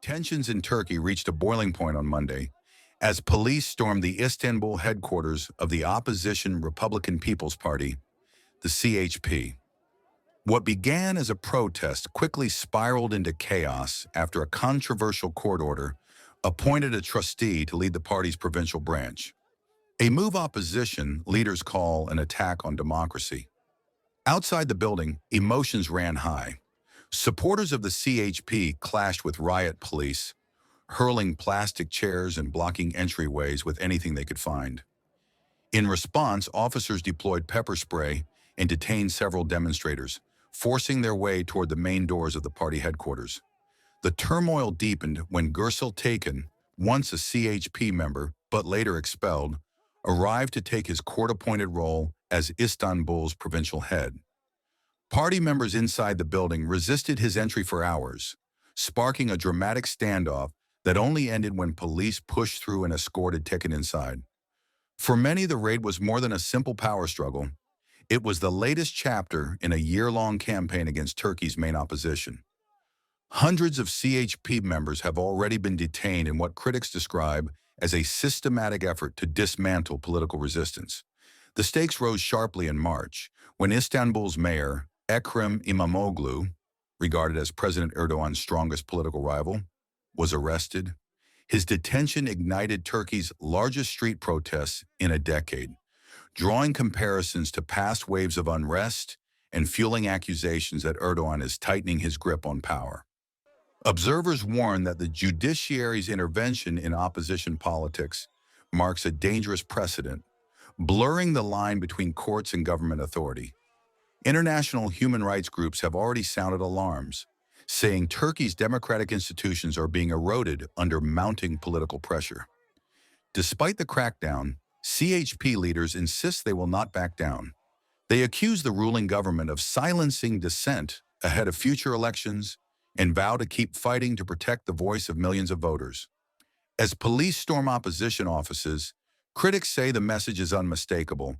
Tensions in Turkey reached a boiling point on Monday as police stormed the Istanbul headquarters of the opposition Republican People's Party, the CHP. What began as a protest quickly spiraled into chaos after a controversial court order appointed a trustee to lead the party's provincial branch, a move opposition leaders call an attack on democracy. Outside the building, emotions ran high. Supporters of the CHP clashed with riot police, hurling plastic chairs and blocking entryways with anything they could find. In response, officers deployed pepper spray and detained several demonstrators, forcing their way toward the main doors of the party headquarters. The turmoil deepened when Gürsel Tekin, once a CHP member but later expelled, arrived to take his court-appointed role as Istanbul's provincial head. Party members inside the building resisted his entry for hours, sparking a dramatic standoff that only ended when police pushed through and escorted Tekin inside. For many, the raid was more than a simple power struggle. It was the latest chapter in a year-long campaign against Turkey's main opposition. Hundreds of CHP members have already been detained in what critics describe as a systematic effort to dismantle political resistance. The stakes rose sharply in March when Istanbul's mayor, Ekrem Imamoglu, regarded as President Erdogan's strongest political rival, was arrested. His detention ignited Turkey's largest street protests in a decade, drawing comparisons to past waves of unrest and fueling accusations that Erdogan is tightening his grip on power. Observers warn that the judiciary's intervention in opposition politics marks a dangerous precedent, blurring the line between courts and government authority. International human rights groups have already sounded alarms, saying Turkey's democratic institutions are being eroded under mounting political pressure. Despite the crackdown, CHP leaders insist they will not back down. They accuse the ruling government of silencing dissent ahead of future elections and vow to keep fighting to protect the voice of millions of voters. As police storm opposition offices, critics say the message is unmistakable.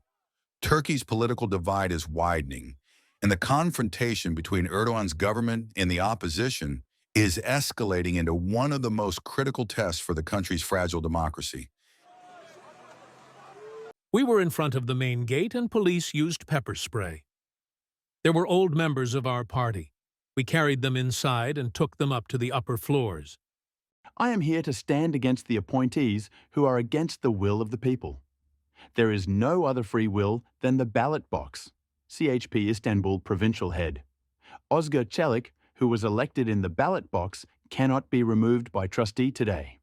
Turkey's political divide is widening, and the confrontation between Erdogan's government and the opposition is escalating into one of the most critical tests for the country's fragile democracy. We were in front of the main gate and police used pepper spray. There were old members of our party. We carried them inside and took them up to the upper floors. I am here to stand against the appointees who are against the will of the people. There is no other free will than the ballot box. CHP Istanbul provincial head. Özgür Çelik, who was elected in the ballot box, cannot be removed by trustee today.